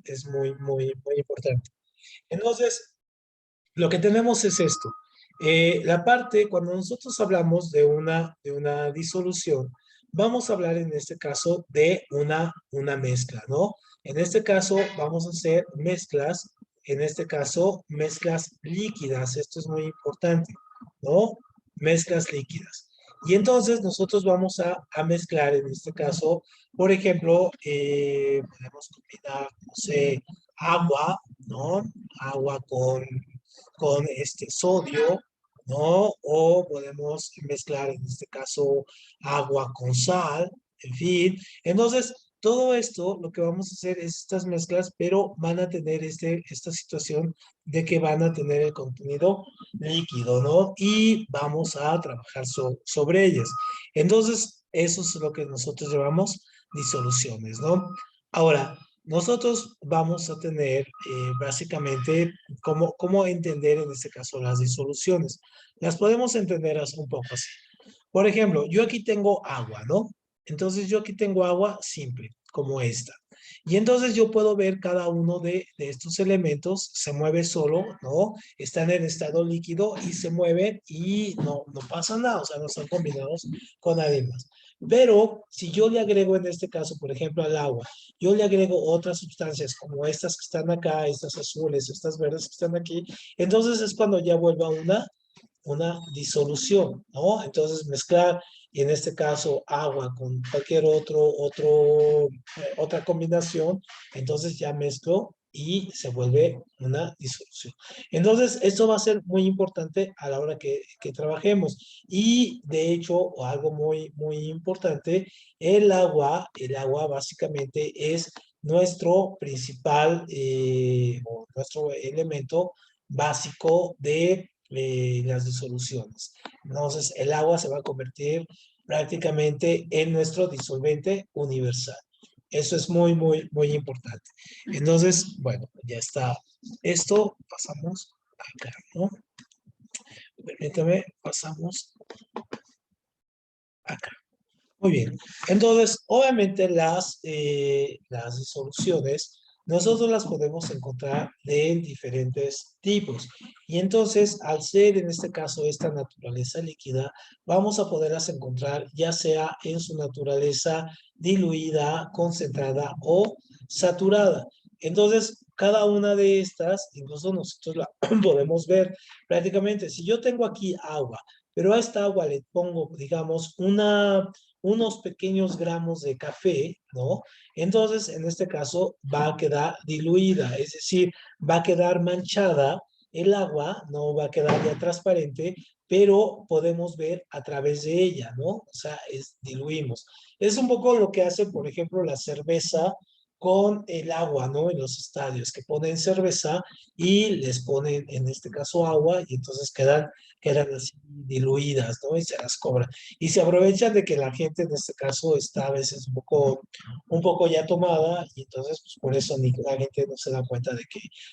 es muy importante. Entonces, lo que tenemos es esto. La parte, cuando nosotros hablamos de una disolución, vamos a hablar en este caso de una mezcla, ¿no? En este caso vamos a hacer mezclas, en este caso mezclas líquidas, esto es muy importante, ¿no? Mezclas líquidas. Y entonces nosotros vamos a mezclar, en este caso, por ejemplo, podemos combinar, no sé, agua, ¿no? Agua con este sodio, ¿no? O podemos mezclar, en este caso, agua con sal, en fin. Entonces, todo esto, lo que vamos a hacer es estas mezclas, pero van a tener esta situación de que van a tener el contenido líquido, ¿no? Y vamos a trabajar sobre ellas. Entonces, eso es lo que nosotros llamamos disoluciones, ¿no? Ahora, nosotros vamos a tener básicamente cómo entender en este caso las disoluciones. Las podemos entender un poco así. Por ejemplo, yo aquí tengo agua, ¿no? Entonces yo aquí tengo agua simple, como esta. Y entonces yo puedo ver cada uno de estos elementos, se mueve solo, ¿no? Están en estado líquido y se mueven y no pasa nada, o sea, no están combinados con nadie más. Pero si yo le agrego en este caso, por ejemplo, al agua, yo le agrego otras sustancias como estas que están acá, estas azules, estas verdes que están aquí, entonces es cuando ya vuelva una disolución, ¿no? Entonces mezclar, y en este caso agua con cualquier otra combinación, entonces ya mezclo y se vuelve una disolución. Entonces, esto va a ser muy importante a la hora que trabajemos. Y de hecho, algo muy importante, el agua básicamente es nuestro principal o nuestro elemento básico de las disoluciones. Entonces, el agua se va a convertir prácticamente en nuestro disolvente universal. Eso es muy importante. Entonces, bueno, ya está. Esto pasamos acá, ¿no? Permítame, pasamos acá. Muy bien. Entonces, obviamente las disoluciones nosotros las podemos encontrar de diferentes tipos. Y entonces, al ser en este caso esta naturaleza líquida, vamos a poderlas encontrar ya sea en su naturaleza diluida, concentrada o saturada. Entonces, cada una de estas, incluso nosotros la podemos ver prácticamente. Si yo tengo aquí agua, pero a esta agua le pongo, digamos, unos pequeños gramos de café, ¿no? Entonces, en este caso, va a quedar diluida, es decir, va a quedar manchada el agua, no va a quedar ya transparente, pero podemos ver a través de ella, ¿no? O sea, diluimos. Es un poco lo que hace, por ejemplo, la cerveza con el agua, ¿no? En los estadios, que ponen cerveza y les ponen, en este caso, agua, y entonces quedan así diluidas, ¿no? Y se las cobran. Y se aprovechan de que la gente en este caso está a veces un poco ya tomada y entonces pues por eso ni la gente no se da cuenta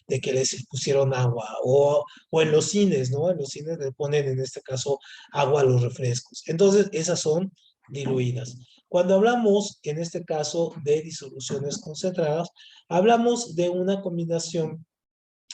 de que les pusieron agua o en los cines, ¿no? En los cines le ponen en este caso agua a los refrescos. Entonces esas son diluidas. Cuando hablamos en este caso de disoluciones concentradas, hablamos de una combinación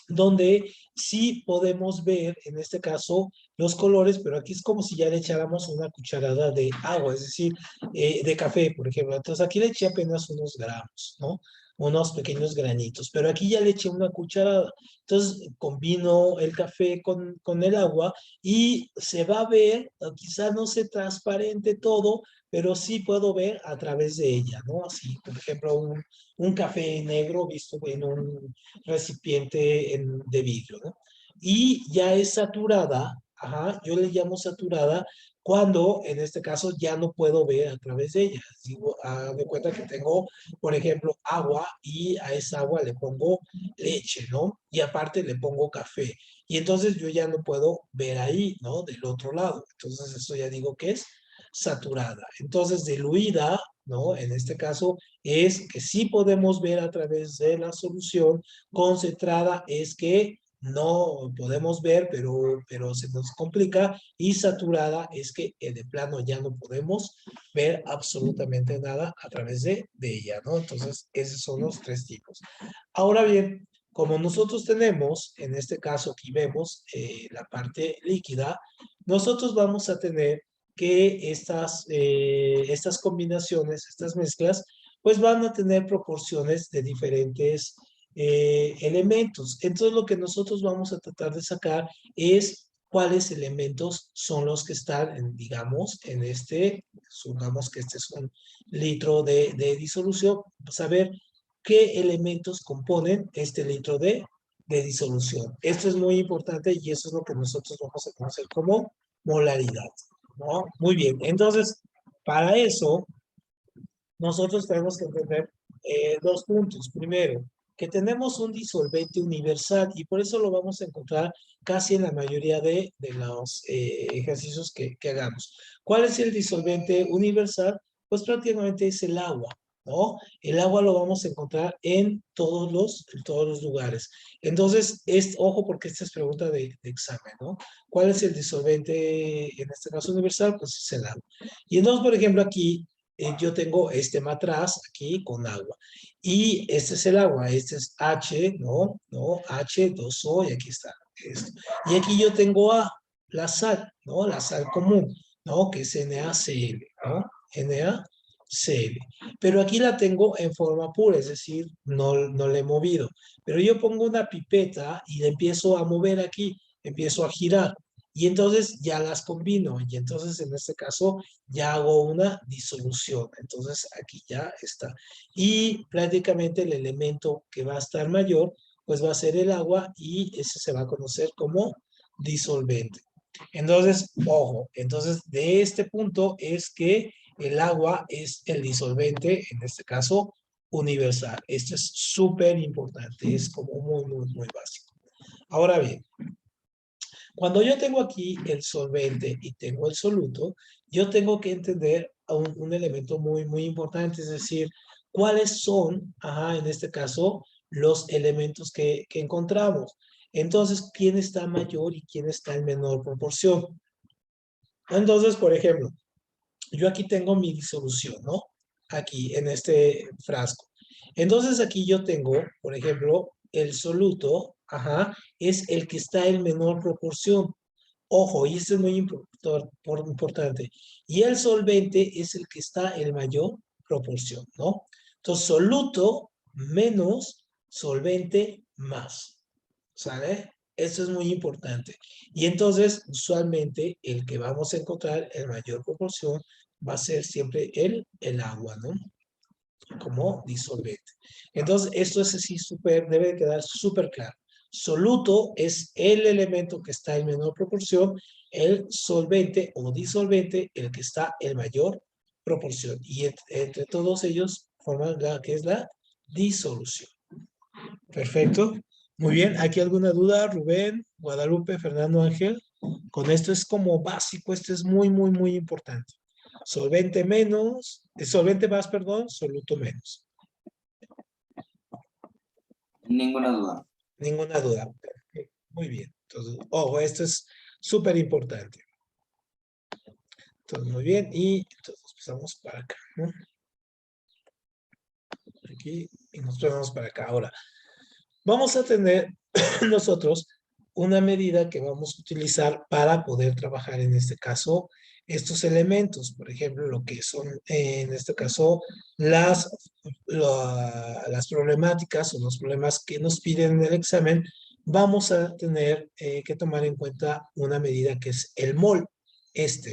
donde sí podemos ver, en este caso, los colores, pero aquí es como si ya le echáramos una cucharada de agua, es decir, de café, por ejemplo. Entonces aquí le eché apenas unos gramos, ¿no? Unos pequeños granitos, pero aquí ya le eché una cucharada. Entonces combino el café con el agua y se va a ver, quizá no sea transparente todo, pero sí puedo ver a través de ella, ¿no? Así, por ejemplo, un café negro visto en un recipiente de vidrio, ¿no? Y ya es saturada, ajá, yo le llamo saturada cuando en este caso ya no puedo ver a través de ella. Digo, de cuenta que tengo, por ejemplo, agua y a esa agua le pongo leche, ¿no? Y aparte le pongo café. Y entonces yo ya no puedo ver ahí, ¿no? Del otro lado. Entonces eso ya digo que es saturada. Entonces diluida, ¿no? En este caso es que sí podemos ver a través de la solución. Concentrada es que no podemos ver, pero se nos complica. Y saturada es que de plano ya no podemos ver absolutamente nada a través de ella, ¿no? Entonces, esos son los tres tipos. Ahora bien, como nosotros tenemos, en este caso aquí vemos la parte líquida, nosotros vamos a tener que estas combinaciones, estas mezclas, pues van a tener proporciones de diferentes elementos. Entonces lo que nosotros vamos a tratar de sacar es cuáles elementos son los que están, digamos, en este, supongamos que este es un litro de disolución, saber qué elementos componen este litro de disolución. Esto es muy importante y eso es lo que nosotros vamos a conocer como molaridad, ¿no? Muy bien, entonces, para eso, nosotros tenemos que entender dos puntos. Primero, que tenemos un disolvente universal y por eso lo vamos a encontrar casi en la mayoría de los ejercicios que hagamos. ¿Cuál es el disolvente universal? Pues prácticamente es el agua, ¿no? El agua lo vamos a encontrar en todos los lugares. Entonces, ojo porque esta es pregunta de examen, ¿no? ¿Cuál es el disolvente, en este caso universal? Pues es el agua. Y entonces, por ejemplo, aquí yo tengo este matraz aquí con agua. Y este es el agua, este es H, ¿no? ¿No? H2O y aquí está esto. Y aquí yo tengo A, la sal, ¿no? La sal común, ¿no? Que es NaCl, ¿no? NaCl. Pero aquí la tengo en forma pura, es decir, no la he movido. Pero yo pongo una pipeta y la empiezo a mover aquí, empiezo a girar. Y entonces ya las combino. Y entonces en este caso ya hago una disolución. Entonces aquí ya está. Y prácticamente el elemento que va a estar mayor, pues va a ser el agua y ese se va a conocer como disolvente. Entonces, ojo, entonces de este punto es que el agua es el disolvente, en este caso, universal. Esto es súper importante, es como muy básico. Ahora bien, cuando yo tengo aquí el solvente y tengo el soluto, yo tengo que entender un elemento muy importante, es decir, cuáles son, en este caso, los elementos que encontramos. Entonces, ¿quién está mayor y quién está en menor proporción? Entonces, por ejemplo, yo aquí tengo mi disolución, ¿no? Aquí en este frasco. Entonces aquí yo tengo, por ejemplo, el soluto, es el que está en menor proporción. Ojo, y esto es muy importante. Y el solvente es el que está en mayor proporción, ¿no? Entonces, soluto menos solvente más. ¿Sale? Esto es muy importante. Y entonces, usualmente, el que vamos a encontrar en mayor proporción va a ser siempre el agua, ¿no? Como disolvente. Entonces, esto es así súper, debe quedar súper claro. Soluto es el elemento que está en menor proporción, el solvente o disolvente, el que está en mayor proporción. Y entre todos ellos forman la que es la disolución. Perfecto. Muy bien. ¿Aquí alguna duda, Rubén, Guadalupe, Fernando Ángel? Con esto es como básico, esto es muy importante. Solvente menos, solvente más, perdón, soluto menos. Ninguna duda. Ninguna duda. Muy bien. Entonces, ojo, esto es súper importante. Entonces, muy bien. Y entonces pasamos para acá, ¿no? Aquí y nos pasamos para acá. Ahora, vamos a tener nosotros una medida que vamos a utilizar para poder trabajar en este caso estos elementos, por ejemplo, lo que son en este caso las problemáticas o los problemas que nos piden en el examen, vamos a tener que tomar en cuenta una medida que es el mol,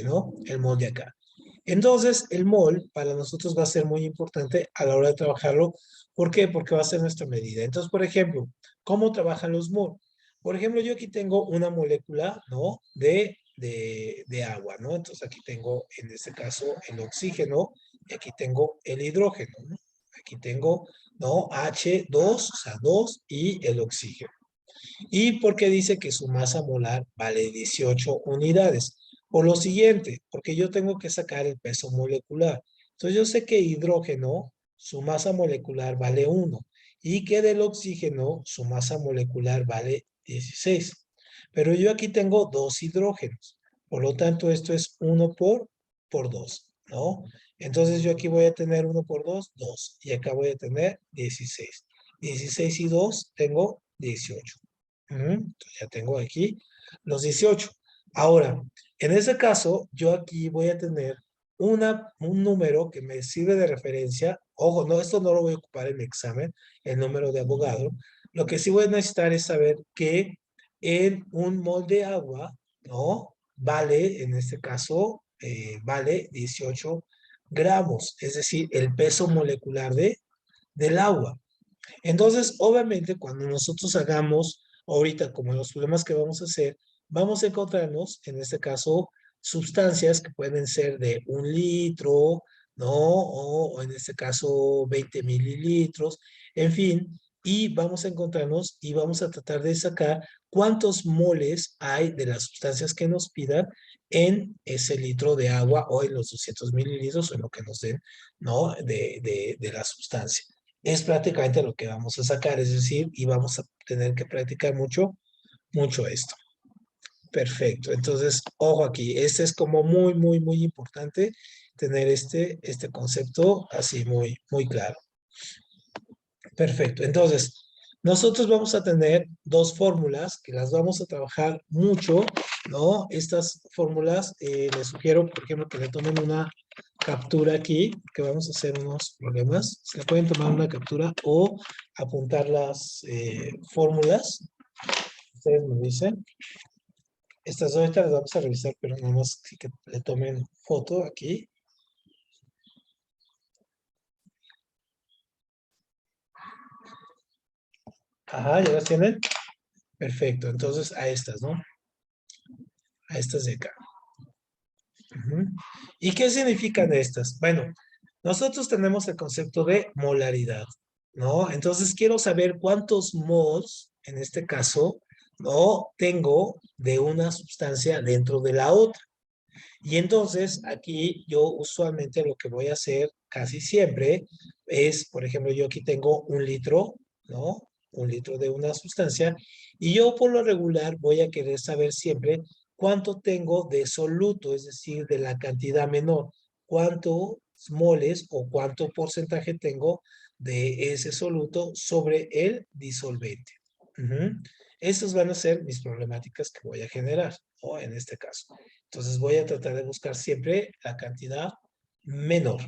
¿no? El mol de acá. Entonces, el mol para nosotros va a ser muy importante a la hora de trabajarlo. ¿Por qué? Porque va a ser nuestra medida. Entonces, por ejemplo, ¿cómo trabajan los mol? Por ejemplo, yo aquí tengo una molécula, ¿no? De agua, ¿no? Entonces aquí tengo, en este caso, el oxígeno y aquí tengo el hidrógeno, ¿no? Aquí tengo, ¿no? H2, o sea, 2 y el oxígeno. ¿Y por qué dice que su masa molar vale 18 unidades? Por lo siguiente, porque yo tengo que sacar el peso molecular. Entonces yo sé que hidrógeno, su masa molecular vale 1 y que del oxígeno, su masa molecular vale 16. Pero yo aquí tengo 2 hidrógenos. Por lo tanto, esto es 1 por 2, ¿no? Entonces yo aquí voy a tener 1 por 2, 2. Y acá voy a tener 16. 16 y 2, tengo 18. Entonces ya tengo aquí los 18. Ahora, en ese caso, yo aquí voy a tener un número que me sirve de referencia. Ojo, no, esto no lo voy a ocupar en mi examen, el número de Avogadro. Lo que sí voy a necesitar es saber que en un mol de agua, ¿no? Vale, en este caso, vale 18 gramos, es decir, el peso molecular del agua. Entonces, obviamente, cuando nosotros hagamos, ahorita, como los problemas que vamos a hacer, vamos a encontrarnos, en este caso, sustancias que pueden ser de 1 litro, ¿no? O en este caso, 20 mililitros, en fin, y vamos a encontrarnos y vamos a tratar de sacar cuántos moles hay de las sustancias que nos pidan en ese litro de agua o en los 200 mililitros o en lo que nos den, ¿no? De la sustancia. Es prácticamente lo que vamos a sacar, es decir, y vamos a tener que practicar mucho, mucho esto. Perfecto, entonces, ojo aquí, este es como muy, muy, muy importante tener este concepto así muy, muy claro. Perfecto, entonces, nosotros vamos a tener 2 fórmulas que las vamos a trabajar mucho, ¿no? Estas fórmulas, les sugiero, por ejemplo, que le tomen una captura aquí, que vamos a hacer unos problemas. Se le pueden tomar una captura o apuntar las fórmulas. Ustedes me dicen. Estas dos ahorita las vamos a revisar, pero nada más que le tomen foto aquí. Ajá, ¿ya las tienen? Perfecto, entonces a estas, ¿no? A estas de acá. ¿Y qué significan estas? Bueno, nosotros tenemos el concepto de molaridad, ¿no? Entonces quiero saber cuántos mols, en este caso, ¿no? Tengo de una sustancia dentro de la otra. Y entonces aquí yo usualmente lo que voy a hacer casi siempre es, por ejemplo, yo aquí tengo 1 litro, ¿no? 1 litro de una sustancia y yo por lo regular voy a querer saber siempre cuánto tengo de soluto, es decir, de la cantidad menor, cuántos moles o cuánto porcentaje tengo de ese soluto sobre el disolvente. Esas van a ser mis problemáticas que voy a generar, ¿no? En este caso. Entonces voy a tratar de buscar siempre la cantidad menor,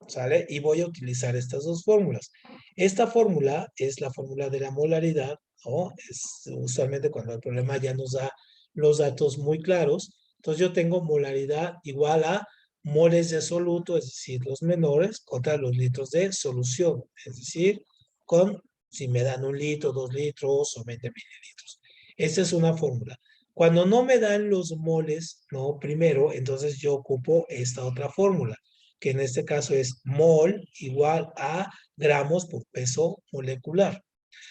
¿sale? Y voy a utilizar estas 2 fórmulas. Esta fórmula es la fórmula de la molaridad, ¿no? Es usualmente cuando el problema ya nos da los datos muy claros. Entonces yo tengo molaridad igual a moles de soluto, es decir, los menores, contra los litros de solución, es decir, con si me dan 1 litro, 2 litros o 20 mililitros. Esta es una fórmula. Cuando no me dan los moles, ¿no? Primero, entonces yo ocupo esta otra fórmula, que en este caso es mol igual a gramos por peso molecular.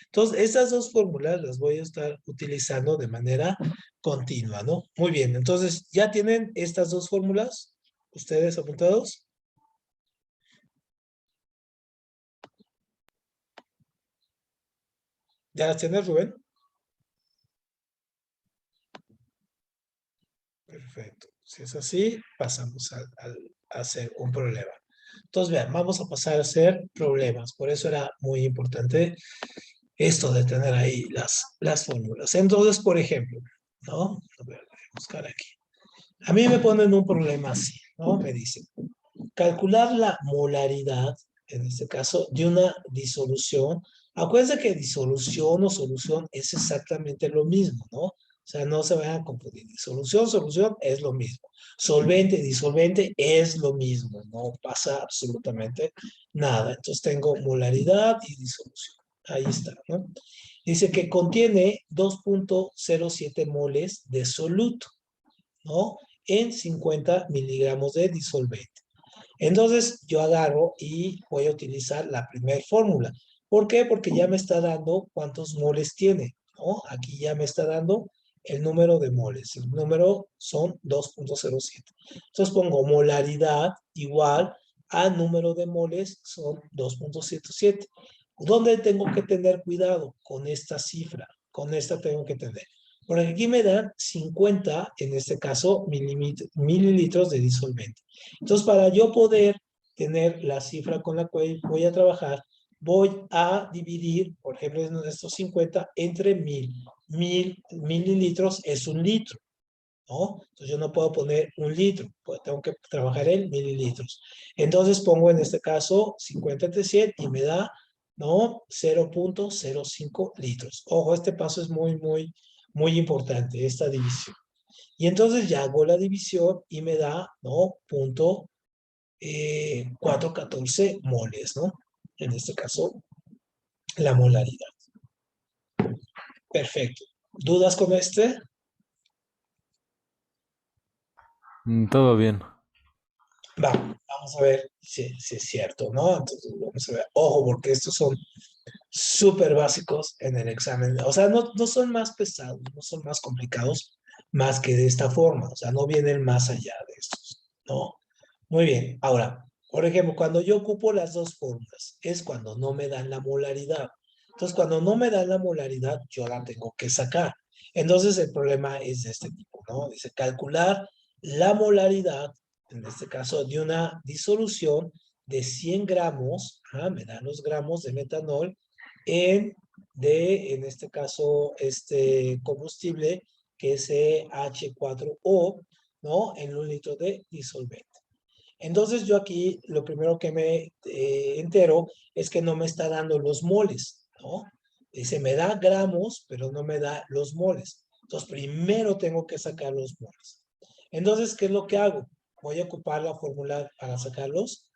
Entonces, estas 2 fórmulas las voy a estar utilizando de manera continua, ¿no? Muy bien, entonces, ¿ya tienen estas 2 fórmulas? ¿Ustedes apuntados? ¿Ya las tienes, Rubén? Perfecto. Si es así, pasamos a hacer un problema. Entonces, vean, vamos a pasar a hacer problemas. Por eso era muy importante esto de tener ahí las fórmulas. Entonces, por ejemplo, ¿no? A ver, voy a buscar aquí. A mí me ponen un problema así, ¿no? Me dicen, calcular la molaridad, en este caso, de una disolución. Acuérdense que disolución o solución es exactamente lo mismo, ¿no? O sea, no se vayan a confundir. Disolución, solución es lo mismo. Solvente, disolvente es lo mismo. No pasa absolutamente nada. Entonces tengo molaridad y disolución. Ahí está, ¿no? Dice que contiene 2.07 moles de soluto, ¿no? En 50 miligramos de disolvente. Entonces yo agarro y voy a utilizar la primera fórmula. ¿Por qué? Porque ya me está dando cuántos moles tiene, ¿no? Aquí ya me está dando el número de moles. El número son 2.07. Entonces pongo molaridad igual a número de moles son 2.77. ¿Dónde tengo que tener cuidado con esta cifra? Con esta tengo que tener. Por aquí me dan 50, en este caso, mililitros de disolvente. Entonces, para yo poder tener la cifra con la cual voy a trabajar, voy a dividir, por ejemplo, estos 50 entre 1000. 1000 mililitros es un litro, ¿no? Entonces yo no puedo poner un litro, pues tengo que trabajar en mililitros. Entonces pongo en este caso 50 entre 100 y me da, ¿no? 0.05 litros. Ojo, este paso es muy importante, esta división. Y entonces ya hago la división y me da, ¿no? 414 moles, ¿no? En este caso, la molaridad. Perfecto. ¿Dudas con este? Todo bien. Vamos a ver si es cierto, ¿no? Entonces vamos a ver. Ojo, porque estos son súper básicos en el examen. O sea, no son más pesados, no son más complicados, más que de esta forma. O sea, no vienen más allá de estos, ¿no? Muy bien. Ahora, por ejemplo, cuando yo ocupo las dos fórmulas, es cuando no me dan la molaridad. Entonces, cuando no me dan la molaridad, yo la tengo que sacar. Entonces, el problema es de este tipo, ¿no? Dice calcular la molaridad, en este caso, de una disolución de 100 gramos, me dan los gramos de metanol, en este caso, este combustible, que es H4O, ¿no? En un litro de disolvente. Entonces yo aquí lo primero que me entero es que no me está dando los moles, ¿no? Dice, me da gramos, pero no me da los moles. Entonces primero tengo que sacar los moles. Entonces, ¿qué es lo que hago? Voy a ocupar la fórmula para sacar los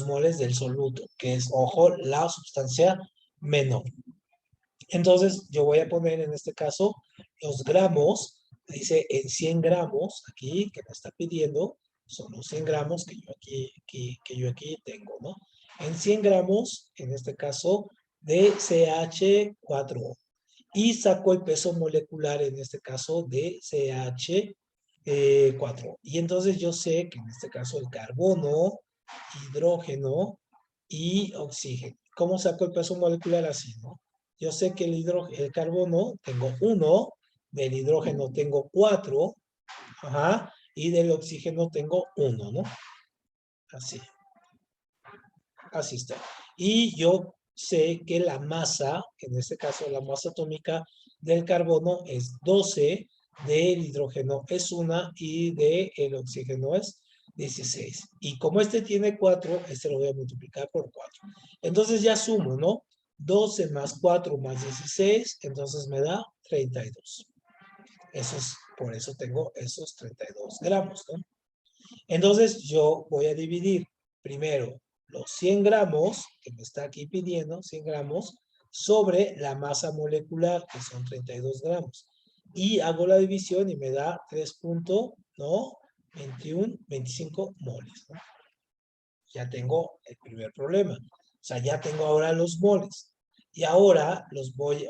moles del soluto, que es, ojo, la sustancia menor. Entonces, yo voy a poner en este caso los gramos, dice en 100 gramos, aquí, que me está pidiendo, son los 100 gramos que yo aquí tengo, ¿no? En 100 gramos, en este caso, de CH4O. Y saco el peso molecular, en este caso, de CH4. Y entonces yo sé que en este caso el carbono, hidrógeno y oxígeno. ¿Cómo saco el peso molecular? Así, ¿no? Yo sé que el carbono tengo 1, del hidrógeno tengo 4, y del oxígeno tengo 1, ¿no? Así. Así está. Y yo sé que la masa, en este caso la masa atómica del carbono es 12, del hidrógeno es 1 y del oxígeno es 16. Y como este tiene 4, este lo voy a multiplicar por 4. Entonces ya sumo, ¿no? 12 más 4 más 16, entonces me da 32. Por eso tengo esos 32 gramos, ¿no? Entonces yo voy a dividir primero los 100 gramos, que me está aquí pidiendo, 100 gramos, sobre la masa molecular, que son 32 gramos. Y hago la división y me da 3.25 moles, ¿no? Ya tengo el primer problema. O sea, ya tengo ahora los moles. Y ahora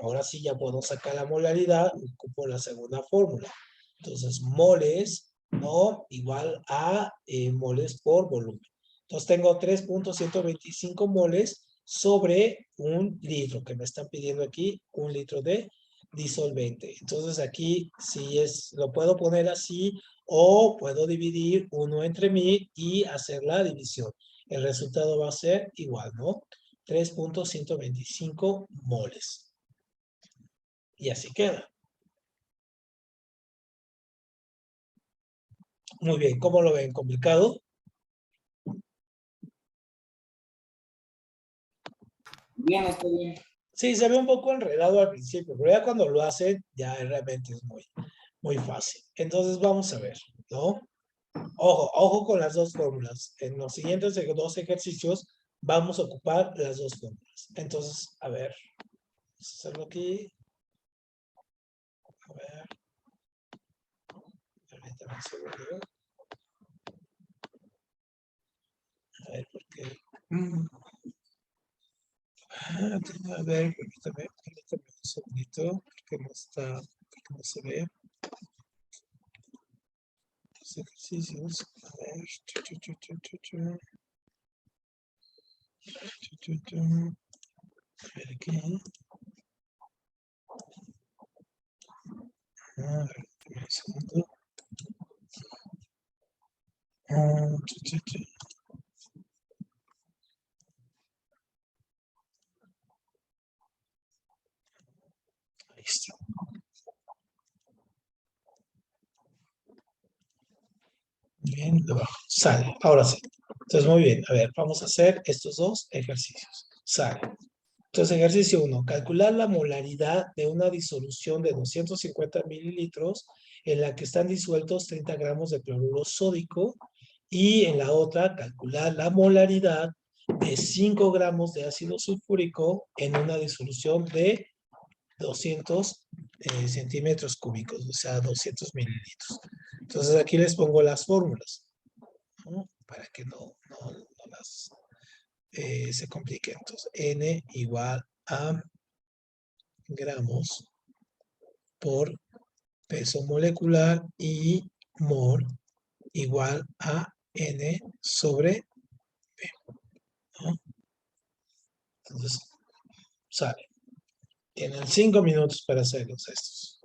ahora sí ya puedo sacar la molaridad, ocupo la segunda fórmula. Entonces, moles, ¿no? Igual a moles por volumen. Entonces, tengo 3.125 moles sobre un litro, que me están pidiendo aquí, un litro de disolvente. Entonces, aquí sí lo puedo poner así, o puedo dividir 1 entre 1000 y hacer la división. El resultado va a ser igual, ¿no? 3.125 moles. Y así queda. Muy bien, ¿cómo lo ven? ¿Complicado? Bien, está bien. Sí, se ve un poco enredado al principio, pero ya cuando lo hacen, ya realmente es muy fácil. Entonces vamos a ver, ¿no? Ojo con las dos fórmulas. En los siguientes dos ejercicios vamos a ocupar las dos fórmulas. Entonces, a ver, vamos a hacerlo aquí. A ver. Permítame un segundo. A ver, ¿por qué? A ver, permítame un segundito, porque porque no se ve. Los ejercicios, a ver. A ver aquí. A ver, un segundo. Chu, chu, chu. Ahí está. Bien, debajo. Sale. Ahora sí. Entonces, muy bien. A ver, vamos a hacer estos dos ejercicios. Sale. Entonces, ejercicio 1. Calcular la molaridad de una disolución de 250 mililitros en la que están disueltos 30 gramos de cloruro sódico y en la otra, calcular la molaridad de 5 gramos de ácido sulfúrico en una disolución de 200 centímetros cúbicos, o sea, 200 mililitros. Entonces, aquí les pongo las fórmulas, ¿no? Para que no las se complique. Entonces, N igual a gramos por peso molecular y mol igual a N sobre P, ¿no? Entonces, sale. Tienen 5 minutos para hacerlos estos.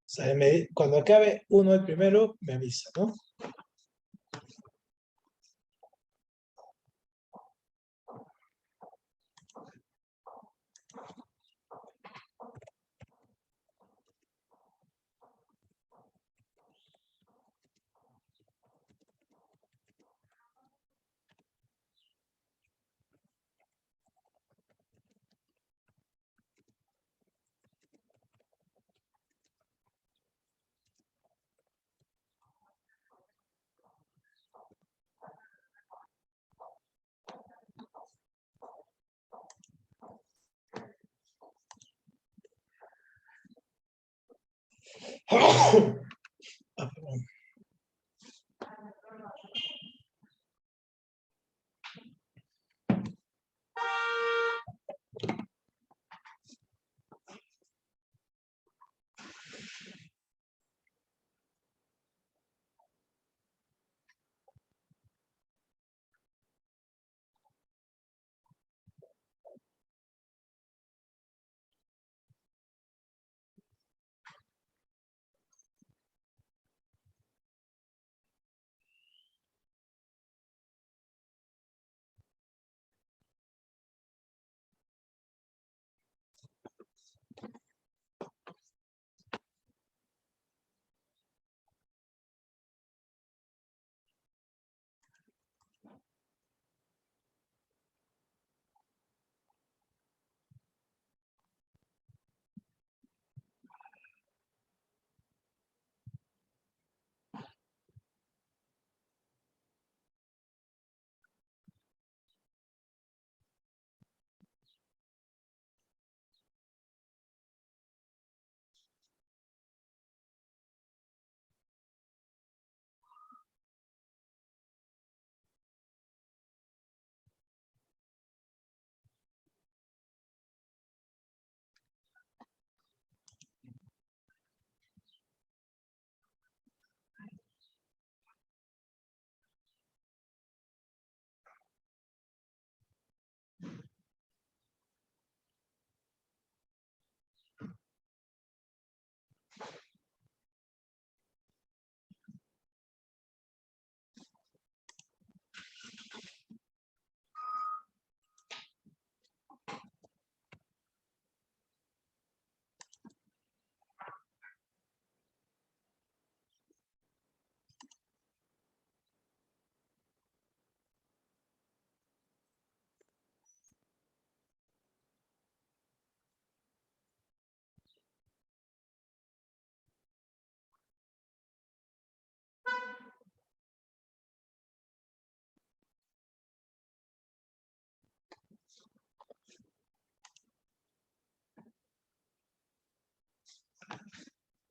O sea, cuando acabe uno el primero, me avisa, ¿no? Ah, perdón.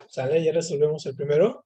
¿Sale? Ya resolvemos el primero.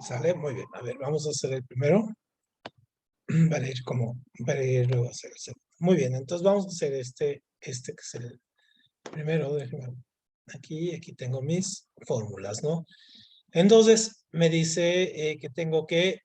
¿Sale? Muy bien. A ver, vamos a hacer el primero. Para ir luego a hacer el segundo. Muy bien, entonces vamos a hacer este que es el primero. Déjenme aquí tengo mis fórmulas, ¿no? Entonces me dice que tengo que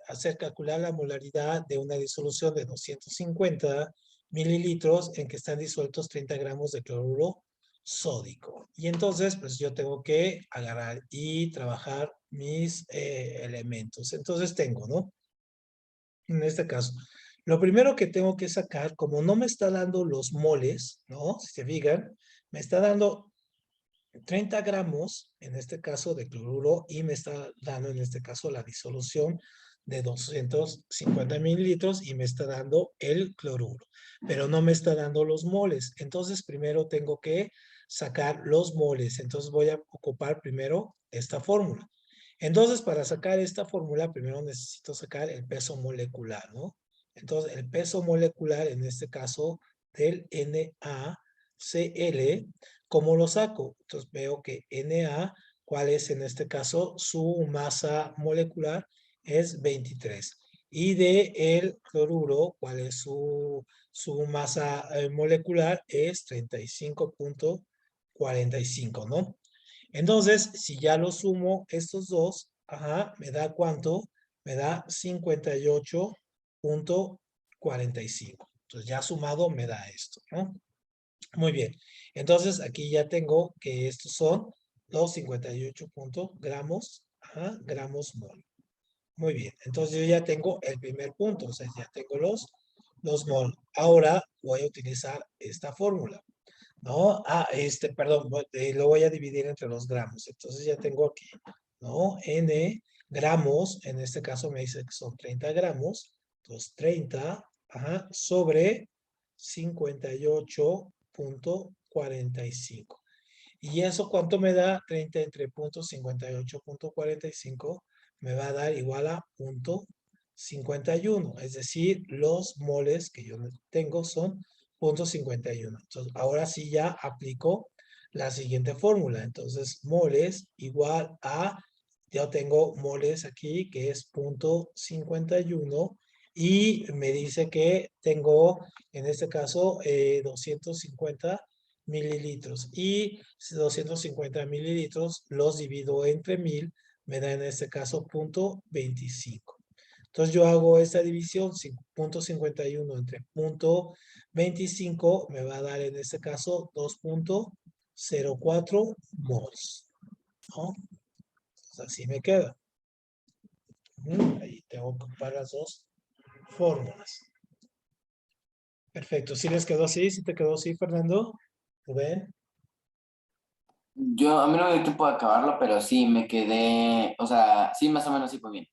hacer calcular la molaridad de una disolución de 250 mililitros en que están disueltos 30 gramos de cloruro sódico. Y entonces, pues yo tengo que agarrar y trabajar mis elementos. Entonces tengo, ¿no? En este caso, lo primero que tengo que sacar, como no me está dando los moles, ¿no? Si se fijan, me está dando 30 gramos, en este caso, de cloruro, y me está dando, en este caso, la disolución de 250 mililitros y me está dando el cloruro, pero no me está dando los moles. Entonces, primero tengo que sacar los moles. Entonces, voy a ocupar primero esta fórmula. Entonces, para sacar esta fórmula, primero necesito sacar el peso molecular, ¿no? Entonces, el peso molecular, en este caso, del NaCl, ¿cómo lo saco? Entonces veo que Na, ¿cuál es en este caso? Su masa molecular es 23. Y de el cloruro, ¿cuál es su masa molecular? Es 35,45, ¿no? Entonces, si ya lo sumo estos dos, ¿me da cuánto? Me da 58,45. Entonces ya sumado me da esto, ¿no? Muy bien. Entonces aquí ya tengo que estos son los 58 gramos, gramos mol. Muy bien, entonces yo ya tengo el primer punto, o sea, ya tengo los mol. Ahora voy a utilizar esta fórmula, ¿no? Perdón, lo voy a dividir entre los gramos. Entonces ya tengo aquí, ¿no? N gramos, en este caso me dice que son 30 gramos, entonces 30, ajá, sobre 58,45. ¿Y eso cuánto me da? 30 entre punto 58,45 me va a dar igual a punto 51. Es decir, los moles que yo tengo son punto 51. Entonces, ahora sí ya aplico la siguiente fórmula. Entonces, moles igual a, yo tengo moles aquí que es punto 51 y me dice que tengo, en este caso, 250 mililitros. Y 250 mililitros los divido entre 1000, me da en este caso punto 25. Entonces yo hago esta división, punto 51 entre punto 25 me va a dar en este caso 2,04 mols, ¿no? Entonces así me queda. Ahí tengo que ocupar las dos fórmulas. Perfecto, ¿sí les quedó así? ¿Sí te quedó así, Fernando? ¿Rubén? A mí no me dio tiempo de acabarlo, pero sí me quedé, o sea, sí, más o menos sí fue bien.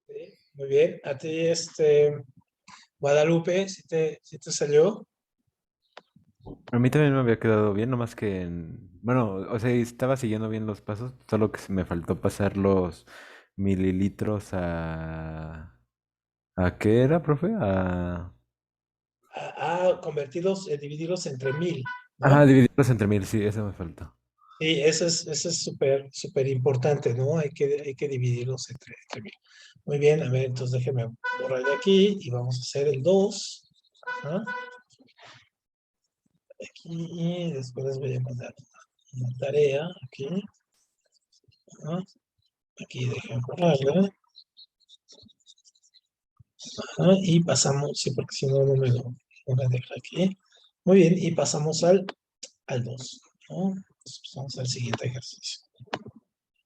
Sí, muy bien. A ti, Guadalupe, ¿sí te salió? A mí también me había quedado bien, nomás que bueno, o sea, estaba siguiendo bien los pasos, solo que se me faltó pasar los mililitros ¿a qué era, profe? Convertirlos, dividirlos entre 1000, Ajá, ¿no? dividirlos entre 1000, sí, eso me faltó. Sí, eso es súper, súper importante, ¿no? Hay que dividirlos entre 1000. Muy bien, a ver, entonces déjeme borrar de aquí y vamos a hacer el 2. ¿Ah? Aquí y después les voy a mandar una tarea aquí. ¿Ah? Aquí déjenme borrarla. Y pasamos, sí, porque si no, no me lo deja aquí. Muy bien, y pasamos al 2, ¿no? Entonces, vamos al siguiente ejercicio.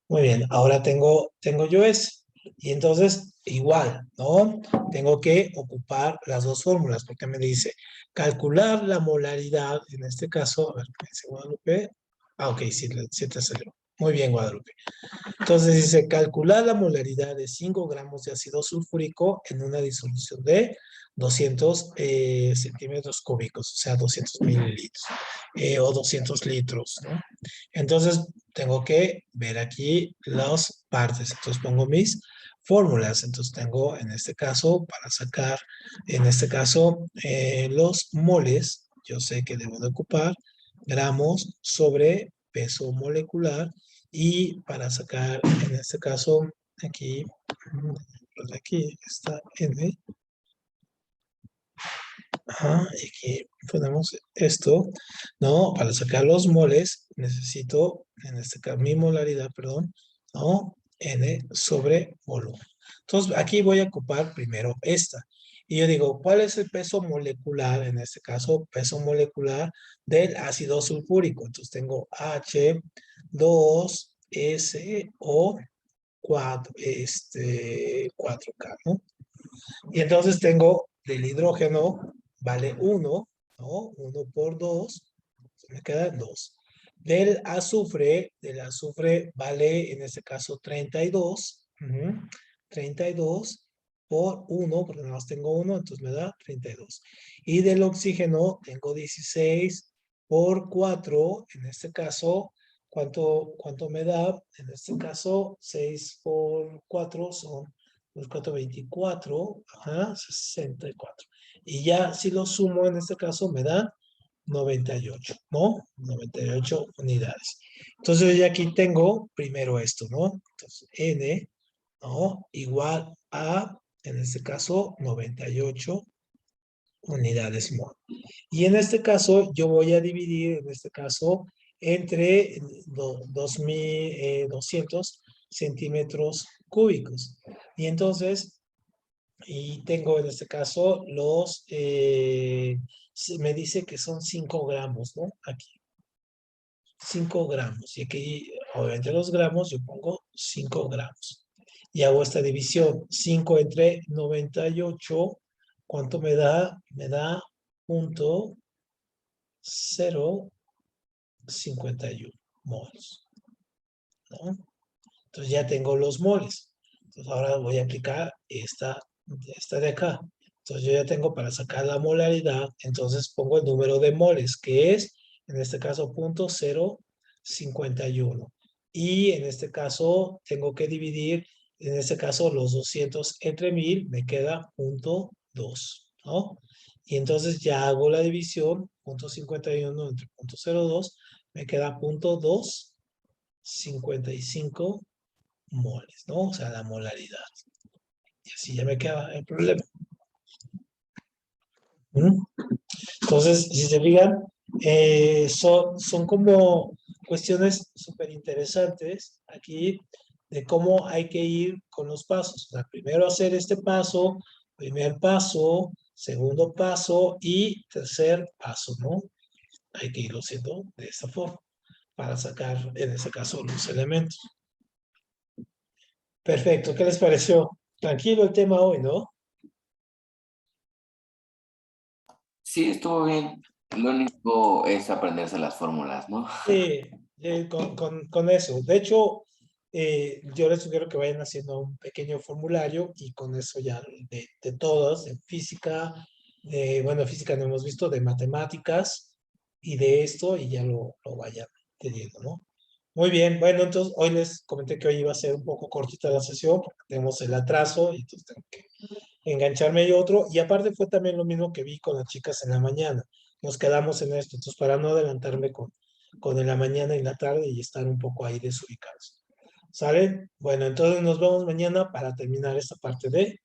Muy bien, ahora tengo yo ese. Y entonces, igual, ¿no? Tengo que ocupar las dos fórmulas, porque me dice calcular la molaridad, en este caso, a ver, ¿qué dice Guadalupe? Ok, sí, sí te salió. Muy bien, Guadalupe. Entonces dice, calcular la molaridad de 5 gramos de ácido sulfúrico en una disolución de 200 centímetros cúbicos, o sea, 200 mililitros o 200 litros, ¿no? Entonces, tengo que ver aquí las partes. Entonces, pongo mis fórmulas. Entonces, tengo en este caso, para sacar, en este caso, los moles, yo sé que debo de ocupar gramos sobre peso molecular y para sacar, en este caso, aquí, pues aquí está N. Ajá, y aquí ponemos esto, ¿no? Para sacar los moles necesito, en este caso, mi molaridad, perdón, ¿no? N sobre volumen. Entonces, aquí voy a ocupar primero esta. Y yo digo, ¿cuál es el peso molecular? En este caso, peso molecular del ácido sulfúrico. Entonces, tengo H2SO4, 4K, ¿no? Y entonces tengo del hidrógeno, vale 1, ¿no? 1 por 2, me quedan 2. Del azufre vale en este caso 32, 32 por 1, porque nada más tengo 1, entonces me da 32. Y del oxígeno tengo 16 por 4, en este caso, ¿cuánto me da? En este caso, 6 por 4 son los 424, ajá, 64. Y ya si lo sumo en este caso me da 98, ¿no? 98 unidades. Entonces yo ya aquí tengo primero esto, ¿no? Entonces N, ¿no? Igual a, en este caso, 98 unidades mol. Y en este caso yo voy a dividir, en este caso, entre 2200 centímetros cúbicos. Y entonces y tengo en este caso me dice que son 5 gramos, ¿no? Aquí, 5 gramos. Y aquí, obviamente los gramos, yo pongo 5 gramos. y hago esta división. 5 entre 98, ¿cuánto me da? Me da 0,051 moles, ¿no? Entonces ya tengo los moles. Entonces ahora voy a aplicar esta de acá. Entonces yo ya tengo para sacar la molaridad, entonces pongo el número de moles, que es, en este caso, 0,051. Y en este caso tengo que dividir, en este caso, los 200 entre 1000, me queda 0,2, ¿no? Y entonces ya hago la división, 0,51 entre 0,02, me queda 0,255 moles, ¿no? O sea, la molaridad. Y así ya me queda el problema. ¿Mm? Entonces, si se fijan, son como cuestiones súper interesantes aquí de cómo hay que ir con los pasos. O sea, primero hacer este paso, primer paso, segundo paso y tercer paso, ¿no? Hay que irlo haciendo de esta forma para sacar, en este caso, los elementos. Perfecto, ¿qué les pareció? Tranquilo el tema hoy, ¿no? Sí, estuvo bien. Lo único es aprenderse las fórmulas, ¿no? Sí, con eso. De hecho, yo les sugiero que vayan haciendo un pequeño formulario y con eso ya de todas, de física, bueno, física no hemos visto, de matemáticas y de esto y ya lo vayan teniendo, ¿no? Muy bien, bueno, entonces hoy les comenté que hoy iba a ser un poco cortita la sesión porque tenemos el atraso y entonces tengo que engancharme y otro. Y aparte fue también lo mismo que vi con las chicas en la mañana. Nos quedamos en esto. Entonces, para no adelantarme con en la mañana y la tarde y estar un poco ahí desubicados. ¿Sale? Bueno, entonces nos vemos mañana para terminar esta parte de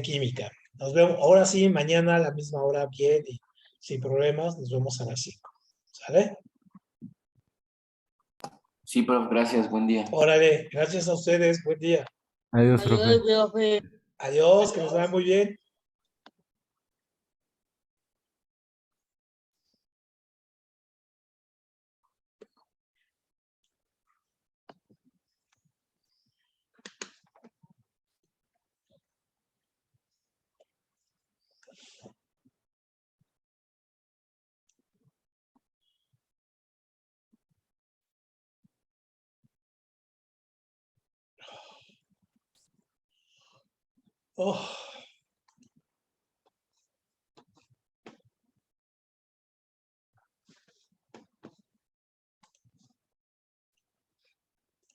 química. Nos vemos ahora sí, mañana a la misma hora, bien y sin problemas. Nos vemos a las 5. ¿Sale? Sí, profe, gracias, buen día. Órale, gracias a ustedes. Buen día. Adiós, profe. Adiós, que les vaya muy bien. Oh.